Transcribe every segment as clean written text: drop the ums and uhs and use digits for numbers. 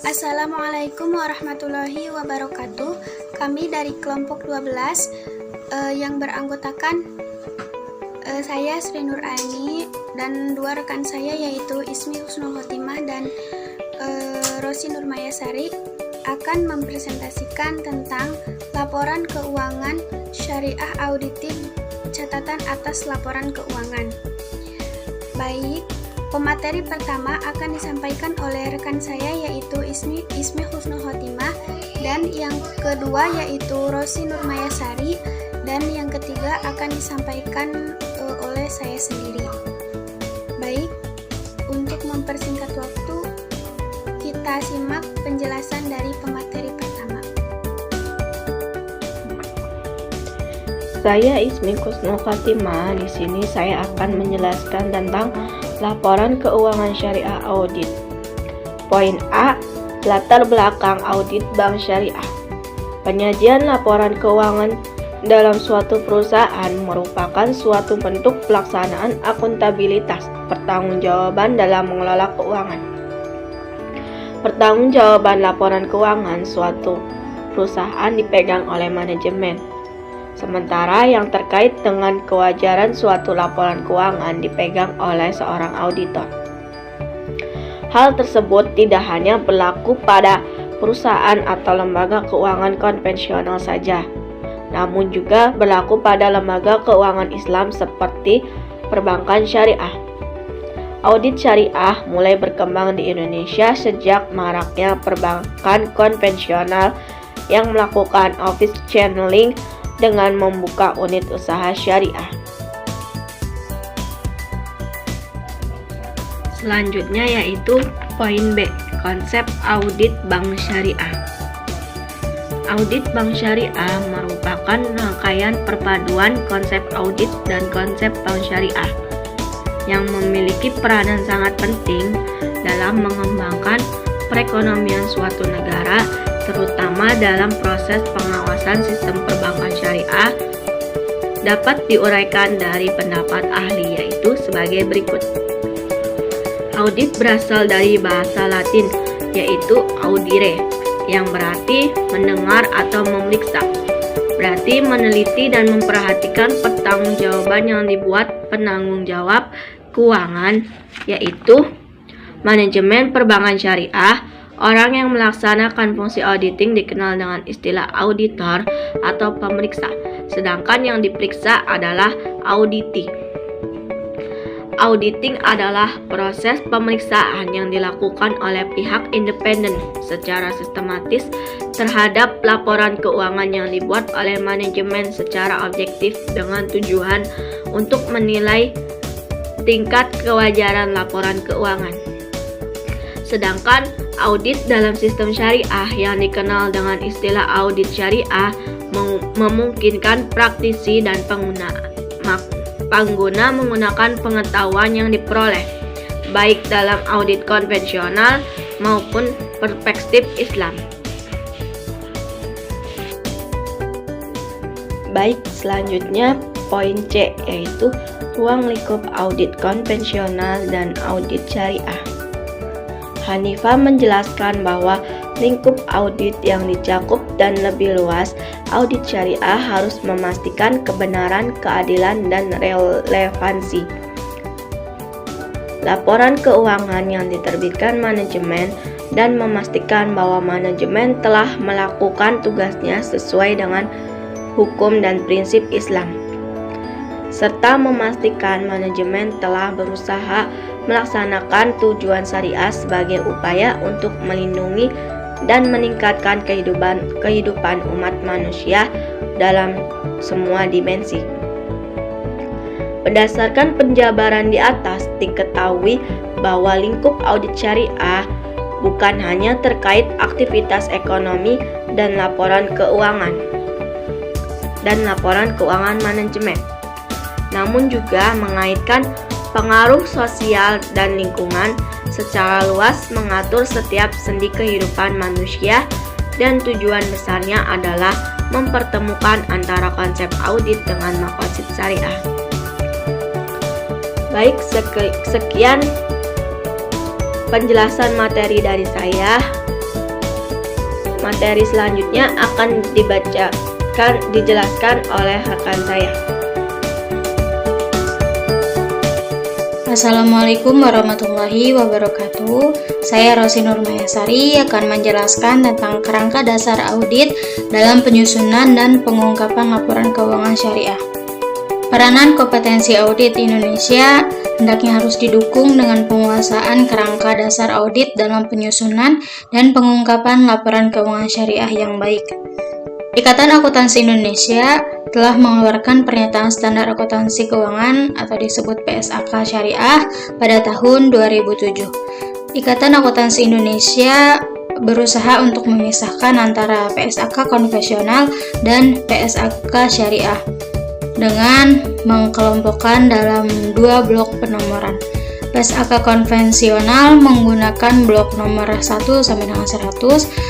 Assalamualaikum warahmatullahi wabarakatuh. Kami dari kelompok 12 yang beranggotakan saya Sri Nur Aini dan dua rekan saya yaitu Ismi Husnul Khotimah dan Rosi Nurmayasari akan mempresentasikan tentang laporan keuangan syariah auditif catatan atas laporan keuangan. Baik, pemateri pertama akan disampaikan oleh rekan saya yaitu Ismi Husnul Khotimah, dan yang kedua yaitu Rosi Nurmayasari, dan yang ketiga akan disampaikan oleh saya sendiri. Baik, untuk mempersingkat waktu, kita simak penjelasan dari pemateri pertama. Saya Ismi Husnul Khotimah. Di sini saya akan menjelaskan tentang laporan keuangan syariah audit. Poin A, latar belakang audit bank syariah. Penyajian laporan keuangan dalam suatu perusahaan merupakan suatu bentuk pelaksanaan akuntabilitas, pertanggungjawaban dalam mengelola keuangan. Pertanggungjawaban laporan keuangan suatu perusahaan dipegang oleh manajemen. Sementara yang terkait dengan kewajaran suatu laporan keuangan dipegang oleh seorang auditor. Hal tersebut tidak hanya berlaku pada perusahaan atau lembaga keuangan konvensional saja, namun juga berlaku pada lembaga keuangan Islam seperti perbankan syariah. Audit syariah mulai berkembang di Indonesia sejak maraknya perbankan konvensional yang melakukan office channeling dengan membuka unit usaha syariah. Selanjutnya yaitu poin B, konsep audit bank syariah. Audit bank syariah merupakan rangkaian perpaduan konsep audit dan konsep bank syariah yang memiliki peranan sangat penting dalam mengembangkan perekonomian suatu negara, terutama dalam proses pengawasan sistem perbankan syariah. Dapat diuraikan dari pendapat ahli yaitu sebagai berikut. Audit berasal dari bahasa Latin yaitu audire, yang berarti mendengar atau memeriksa. Berarti meneliti dan memperhatikan pertanggungjawaban yang dibuat penanggung jawab keuangan, yaitu manajemen perbankan syariah. Orang yang melaksanakan fungsi auditing dikenal dengan istilah auditor atau pemeriksa, sedangkan yang diperiksa adalah auditi. Auditing adalah proses pemeriksaan yang dilakukan oleh pihak independen secara sistematis terhadap laporan keuangan yang dibuat oleh manajemen secara objektif dengan tujuan untuk menilai tingkat kewajaran laporan keuangan. Sedangkan audit dalam sistem syariah yang dikenal dengan istilah audit syariah memungkinkan praktisi dan pengguna menggunakan pengetahuan yang diperoleh baik dalam audit konvensional maupun perspektif Islam. Baik, selanjutnya poin C yaitu ruang lingkup audit konvensional dan audit syariah. Hanifah menjelaskan bahwa lingkup audit yang dicakup dan lebih luas, audit syariah harus memastikan kebenaran, keadilan, dan relevansi laporan keuangan yang diterbitkan manajemen dan memastikan bahwa manajemen telah melakukan tugasnya sesuai dengan hukum dan prinsip Islam, serta memastikan manajemen telah berusaha melaksanakan tujuan syariah sebagai upaya untuk melindungi dan meningkatkan kehidupan umat manusia dalam semua dimensi. Berdasarkan penjabaran di atas, diketahui bahwa lingkup audit syariah bukan hanya terkait aktivitas ekonomi dan laporan keuangan manajemen, namun juga mengaitkan pengaruh sosial dan lingkungan secara luas, mengatur setiap sendi kehidupan manusia, dan tujuan besarnya adalah mempertemukan antara konsep audit dengan maqasid syariah. Baik, sekian penjelasan materi dari saya. Materi selanjutnya akan dijelaskan oleh rekan saya. Assalamualaikum warahmatullahi wabarakatuh. Saya Rosi Nur Mayasari akan menjelaskan tentang kerangka dasar audit dalam penyusunan dan pengungkapan laporan keuangan syariah. Peranan kompetensi audit Indonesia hendaknya harus didukung dengan penguasaan kerangka dasar audit dalam penyusunan dan pengungkapan laporan keuangan syariah yang baik. Ikatan Akuntansi Indonesia telah mengeluarkan pernyataan standar akuntansi keuangan atau disebut PSAK Syariah pada tahun 2007. Ikatan Akuntansi Indonesia berusaha untuk memisahkan antara PSAK konvensional dan PSAK Syariah dengan mengkelompokkan dalam dua blok penomoran. PSAK konvensional menggunakan blok nomor 1 sampai dengan 100,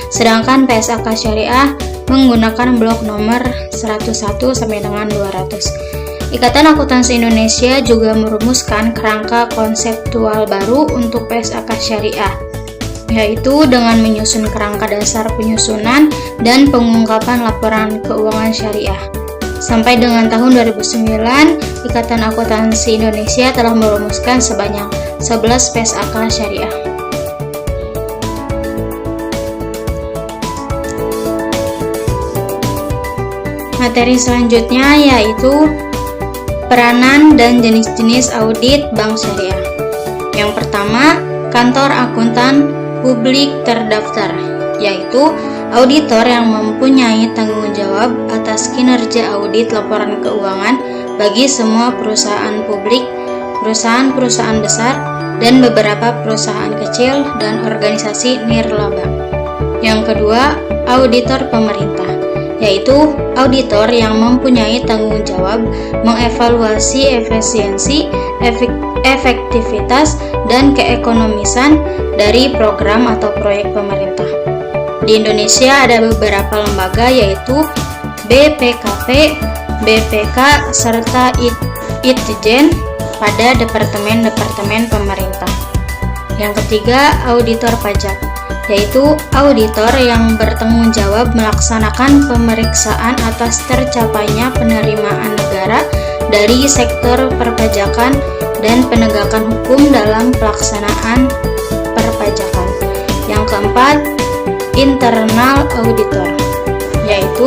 sedangkan PSAK Syariah menggunakan blok nomor 101 sampai dengan 200. Ikatan Akuntansi Indonesia juga merumuskan kerangka konseptual baru untuk PSAK Syariah, yaitu dengan menyusun kerangka dasar penyusunan dan pengungkapan laporan keuangan syariah. Sampai dengan tahun 2009, Ikatan Akuntansi Indonesia telah merumuskan sebanyak 11 PSAK syariah. Materi selanjutnya yaitu peranan dan jenis-jenis audit bank syariah. Yang pertama, kantor akuntan publik terdaftar, yaitu auditor yang mempunyai tanggung jawab atas kinerja audit laporan keuangan bagi semua perusahaan publik, perusahaan-perusahaan besar, dan beberapa perusahaan kecil dan organisasi nirlaba. Yang kedua, auditor pemerintah, yaitu auditor yang mempunyai tanggung jawab mengevaluasi efisiensi, efektivitas, dan keekonomisan dari program atau proyek pemerintah. Di Indonesia ada beberapa lembaga yaitu BPKP, BPK, serta Itjen pada departemen-departemen pemerintah. Yang ketiga, auditor pajak, yaitu auditor yang bertanggung jawab melaksanakan pemeriksaan atas tercapainya penerimaan negara dari sektor perpajakan dan penegakan hukum dalam pelaksanaan perpajakan. Yang keempat, internal auditor, yaitu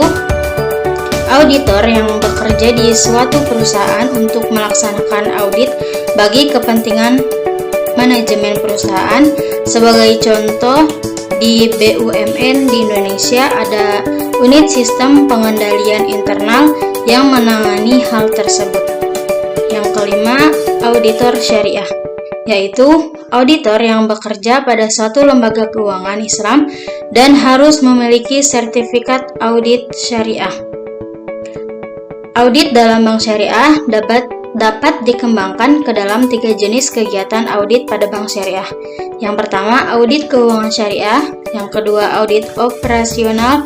auditor yang bekerja di suatu perusahaan untuk melaksanakan audit bagi kepentingan manajemen perusahaan. Sebagai contoh, di BUMN di Indonesia ada unit sistem pengendalian internal yang menangani hal tersebut. Yang kelima, auditor syariah, yaitu auditor yang bekerja pada suatu lembaga keuangan Islam dan harus memiliki sertifikat audit syariah. Audit dalam bank syariah dapat dikembangkan ke dalam 3 jenis kegiatan audit pada bank syariah. Yang pertama, audit keuangan syariah, yang kedua, audit operasional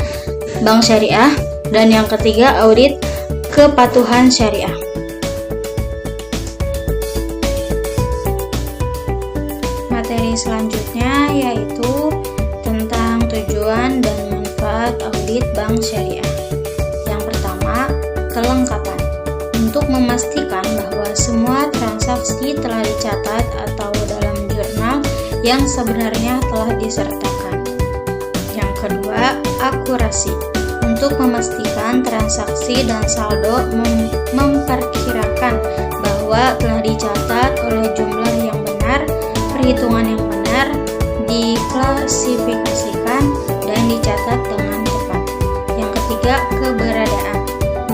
bank syariah, dan yang ketiga, audit kepatuhan syariah. Materi selanjutnya yaitu tentang tujuan dan manfaat audit bank syariah. Yang pertama, kelengkapan. Untuk memastikan bahwa semua transaksi telah dicatat atau dalam jurnal yang sebenarnya telah disertakan. Yang kedua, akurasi. Untuk memastikan transaksi dan saldo memperkirakan bahwa telah dicatat oleh jumlah yang benar, perhitungan yang benar, diklasifikasikan, dan dicatat dengan tepat. Yang ketiga, keberadaan.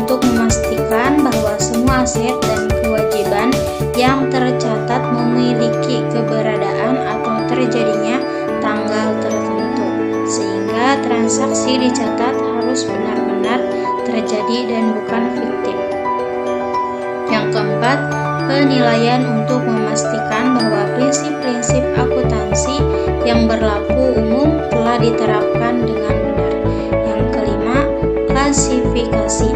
Untuk memastikan bahwa semua aset dan kewajiban yang tercatat memiliki keberadaan atau terjadinya tanggal tertentu, sehingga transaksi dicatat harus benar-benar terjadi dan bukan fiktif. Yang keempat, penilaian untuk memastikan bahwa prinsip-prinsip akuntansi yang berlaku umum telah diterapkan dengan benar. Yang kelima, klasifikasi.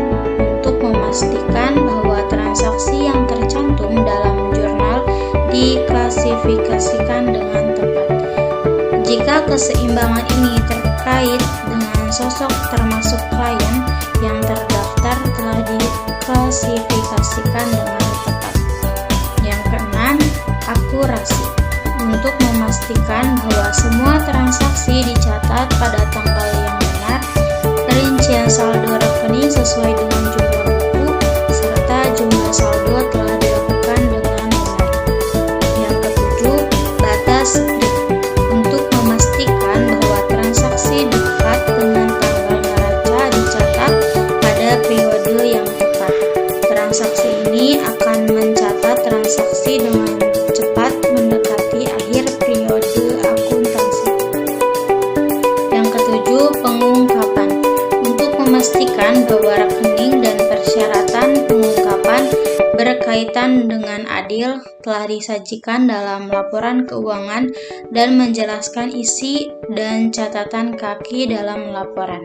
Memastikan bahwa transaksi yang tercantum dalam jurnal diklasifikasikan dengan tepat. Ketika keseimbangan ini terkait dengan sosok termasuk klien yang terdaftar telah diklasifikasikan dengan tepat. Yang keenam, akurasi. Untuk memastikan bahwa semua transaksi dicatat pada tanggal yang benar, rincian saldo rekening sesuai dengan jumlah buku, serta jumlah saldo telah dilakukan dengan benar. Yang ketujuh, batas strip. Untuk memastikan bahwa transaksi dekat dengan tanggal neraca dicatat pada periode yang tepat. Transaksi ini akan mencatat transaksi dengan cepat mendekati akhir periode akuntansi. Yang ketujuh, pengungkapan. Untuk memastikan bahwa rekening dan persyaratan pengungkapan berkaitan dengan adil telah disajikan dalam laporan keuangan dan menjelaskan isi dan catatan kaki dalam laporan.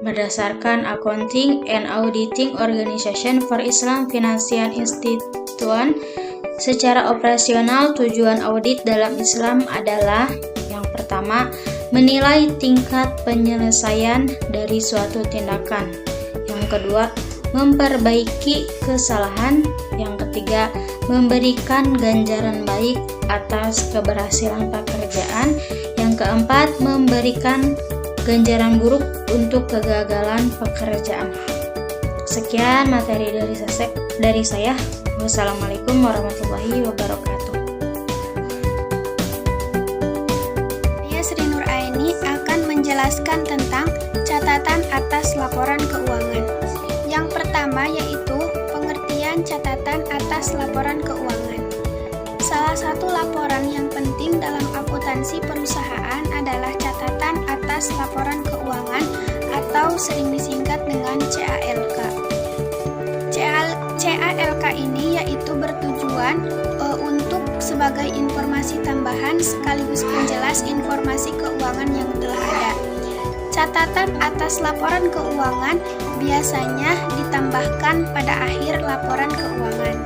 Berdasarkan Accounting and Auditing Organization for Islam Financial Institution, secara operasional tujuan audit dalam Islam adalah yang pertama, menilai tingkat penyelesaian dari suatu tindakan. Yang kedua, memperbaiki kesalahan. Yang ketiga, memberikan ganjaran baik atas keberhasilan pekerjaan. Yang keempat, memberikan ganjaran buruk untuk kegagalan pekerjaan. Sekian materi dari saya. Wassalamualaikum warahmatullahi wabarakatuh. Saya Sri Nur Aini akan menjelaskan tentang catatan atas laporan keuangan. Yang pertama yaitu pengertian catatan atas laporan keuangan. Salah satu laporan yang penting dalam akuntansi perusahaan adalah catatan atas laporan keuangan atau sering disingkat dengan CALK. CALK ini yaitu bertujuan untuk sebagai informasi tambahan sekaligus penjelas informasi keuangan yang telah ada. Catatan atas laporan keuangan biasanya ditambahkan pada akhir laporan keuangan.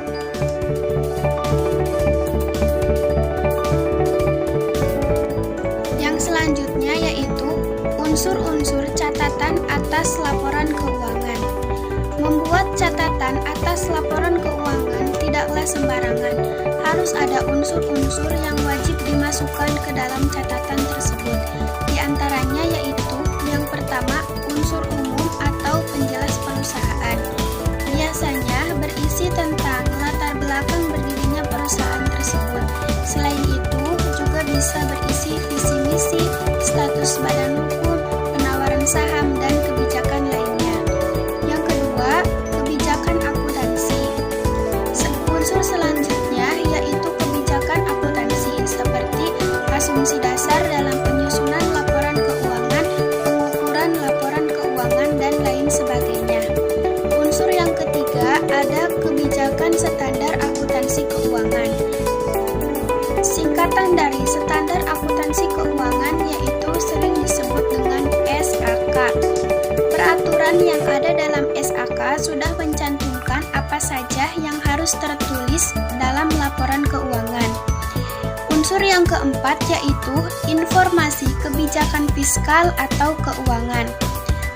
Yang selanjutnya yaitu unsur-unsur catatan atas laporan keuangan. Membuat catatan atas laporan keuangan tidaklah sembarangan. Harus ada unsur-unsur yang wajib dimasukkan ke dalam catatan tersebut. Di antaranya yaitu yang pertama, unsur umum atau penjelas perusahaan. Biasanya berisi tentang latar belakang berdirinya perusahaan tersebut. Selain itu, juga bisa berisi visi misi, status badan hukum, penawaran saham, dan kebijakan lainnya. Yang kedua, kebijakan akuntansi. Unsur selanjutnya yaitu kebijakan akuntansi seperti asumsi dasar dalam penyusunan laporan keuangan, pengukuran laporan keuangan, dan lain sebagainya. Unsur yang ketiga ada kebijakan standar akuntansi keuangan. Singkatan dari standar akuntansi keuangan yaitu sering disebut dengan SAK. Peraturan yang ada dalam SAK sudah mencantumkan apa saja yang harus tertulis dalam laporan keuangan. Unsur yang keempat yaitu informasi kebijakan fiskal atau keuangan.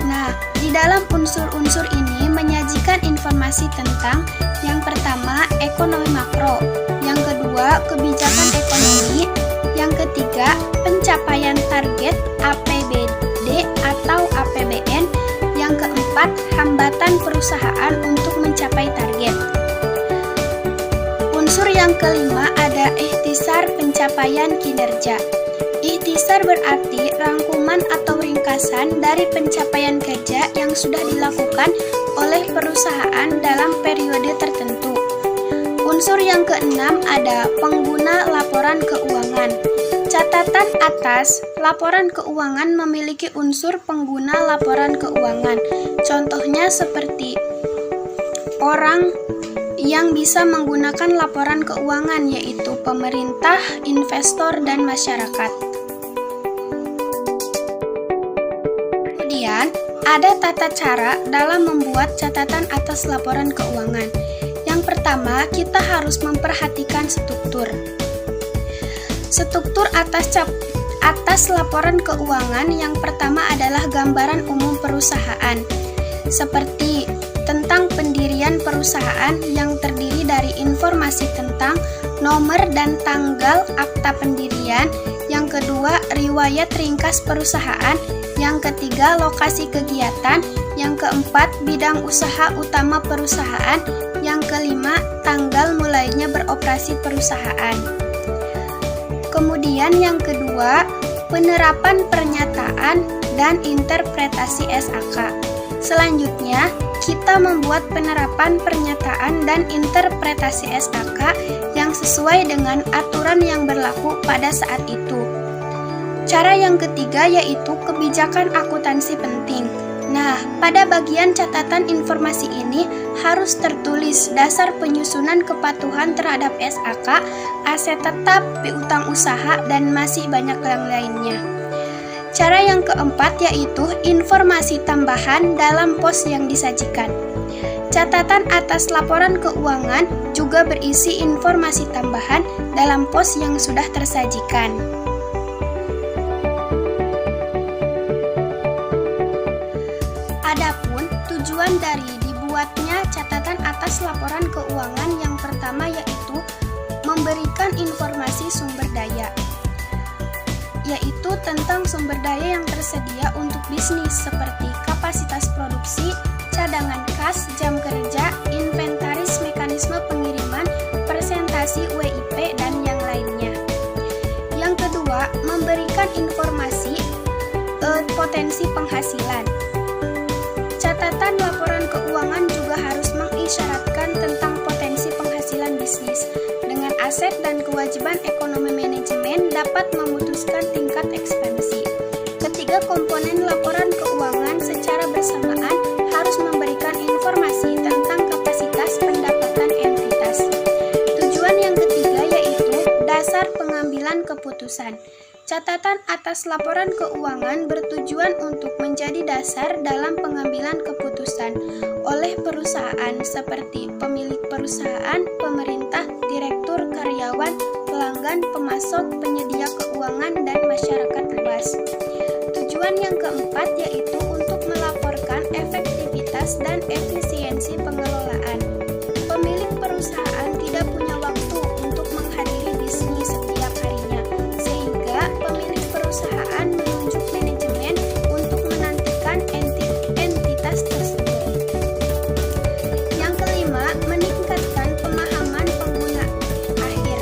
Nah, di dalam unsur-unsur ini menyajikan informasi tentang yang pertama, ekonomi makro, yang kedua, kebijakan ekonomi, yang ketiga, pencapaian target APBD atau APBN, yang keempat, hambatan perusahaan untuk mencapai target. Unsur yang kelima ada ikhtisar pencapaian kinerja. Ikhtisar berarti rangkuman atau ringkasan dari pencapaian kerja yang sudah dilakukan oleh perusahaan dalam periode tertentu. Unsur yang keenam ada pengguna laporan keuangan. Catatan atas laporan keuangan memiliki unsur pengguna laporan keuangan. Contohnya seperti orang yang bisa menggunakan laporan keuangan yaitu pemerintah, investor, dan masyarakat. Kemudian, ada tata cara dalam membuat catatan atas laporan keuangan. Yang pertama, kita harus memperhatikan struktur. Struktur atas laporan keuangan yang pertama adalah gambaran umum perusahaan, seperti tentang pendirian perusahaan yang terdiri dari informasi tentang nomor dan tanggal akta pendirian. Yang kedua, riwayat ringkas perusahaan. Yang ketiga, lokasi kegiatan. Yang keempat, bidang usaha utama perusahaan. Yang kelima, tanggal mulainya beroperasi perusahaan. Kemudian yang kedua, penerapan pernyataan dan interpretasi SAK. Selanjutnya, kita membuat penerapan pernyataan dan interpretasi SAK yang sesuai dengan aturan yang berlaku pada saat itu. Cara yang ketiga yaitu kebijakan akuntansi penting. Nah, pada bagian catatan informasi ini harus tertulis dasar penyusunan kepatuhan terhadap SAK, aset tetap, piutang usaha, dan masih banyak yang lainnya. Cara yang keempat yaitu informasi tambahan dalam pos yang disajikan. Catatan atas laporan keuangan juga berisi informasi tambahan dalam pos yang sudah tersajikan. Adapun tujuan dari dibuatnya catatan atas laporan keuangan yang pertama yaitu memberikan informasi sumber daya, yaitu tentang sumber daya yang tersedia untuk bisnis seperti kapasitas produksi, cadangan kas, jam kerja, inventaris, mekanisme pengiriman, persentasi WIP, dan yang lainnya. Yang kedua, memberikan informasi potensi penghasilan. Catatan laporan keuangan juga harus mengisyaratkan tentang potensi penghasilan bisnis. Dengan aset dan kewajiban ekonomi manajemen dapat memutuskan tingkat ekspansi. Ketiga komponen laporan keuangan secara bersamaan harus memberikan informasi tentang kapasitas pendapatan entitas. Tujuan yang ketiga yaitu dasar pengambilan keputusan. Catatan atas laporan keuangan bertujuan untuk menjadi dasar dalam pengambilan keputusan oleh perusahaan seperti pemilik perusahaan, pemerintah, direktur, karyawan, pelanggan, pemasok, penyedia keuangan, dan masyarakat luas. Tujuan yang keempat yaitu untuk melaporkan efektivitas dan efisiensi pengelolaan. Pemilik perusahaan tidak punya waktu untuk menghadiri bisnis setiap harinya, sehingga pemilik perusahaan menunjuk manajemen untuk menantikan entitas tersebut. Yang kelima, meningkatkan pemahaman pengguna akhir.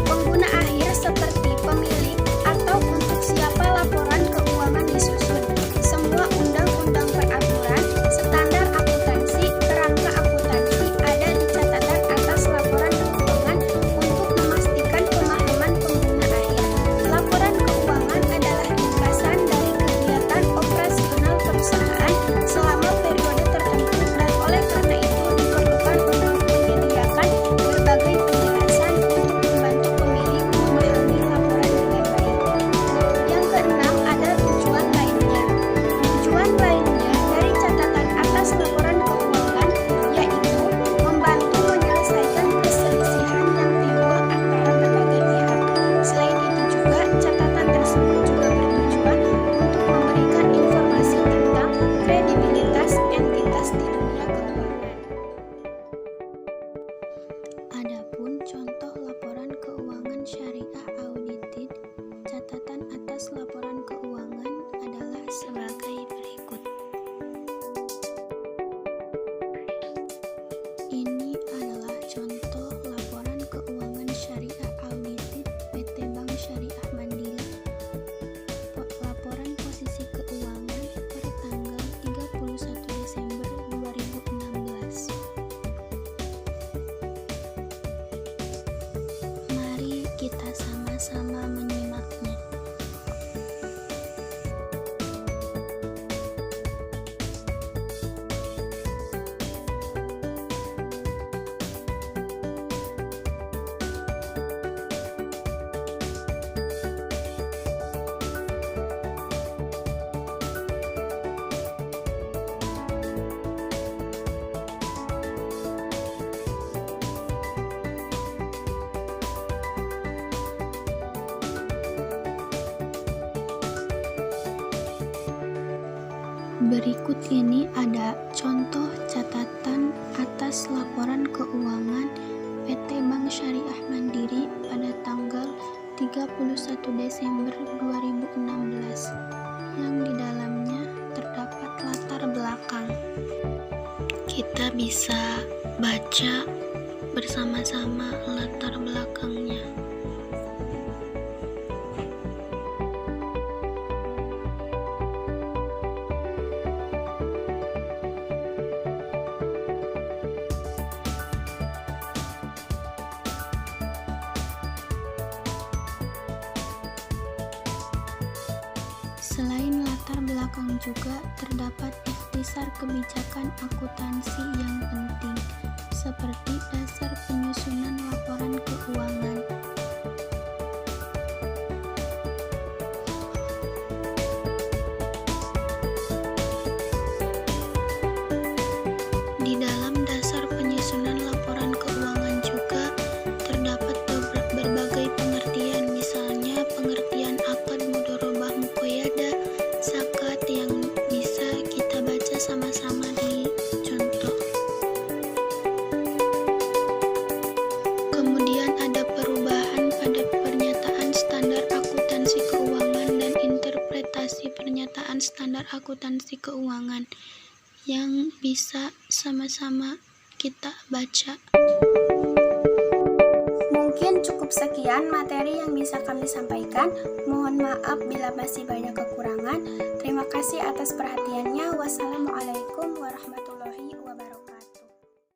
Pengguna akhir seperti pemilik atau untuk siapa laporan keuangan disusun. Semua undang-undang peraturan, standar akuntansi, kerangka akuntansi ada di catatan atas laporan keuangan untuk memastikan pemahaman pengguna akhir. Laporan keuangan adalah ringkasan dari kegiatan operasional perusahaan selama periode tertentu dan oleh karena itu diperlukan untuk menyediakan berbagai penjelasan untuk membantu pemilik memahami laporan dengan baik. Yang keenam, ada tujuan lainnya. Tujuan lainnya dari catatan atas laporan keuangan yaitu membantu menyelesaikan perselisihan yang timbul antara berbagai pihak. Selain itu juga, catatan tersebut juga bertujuan untuk memberikan informasi tentang kredibilitas entitas di dunia keuangan. Adapun contoh laporan keuangan syariah audited, catatan atas laporan keuangan adalah sebagai berikut. Ini adalah contoh laporan keuangan syariah audited PT Bank Syariah Mandiri. Laporan posisi keuangan per tanggal 31 Desember 2016. Mari kita sama-sama menyimaknya. Berikut ini ada contoh catatan atas laporan keuangan PT Bank Syariah Mandiri pada tanggal 31 Desember 2016 yang di dalamnya terdapat latar belakang. Kita bisa baca bersama-sama latar belakangnya. Selain latar belakang juga terdapat ikhtisar kebijakan akuntansi yang penting, seperti dasar penyusunan laporan keuangan. Di dalam dasar penyusunan laporan keuangan juga terdapat berbagai pengertian, misalnya pengertian akad mudharabah muqayyada, zakat yang bisa kita baca sama-sama di contoh. Kemudian ada perubahan pada pernyataan standar akuntansi keuangan dan interpretasi pernyataan standar akuntansi keuangan yang bisa sama-sama kita baca. Mungkin cukup sekian materi yang bisa kami sampaikan. Mohon maaf bila masih banyak kekurangan. Terima kasih atas perhatiannya. Wassalamualaikum warahmatullahi wabarakatuh.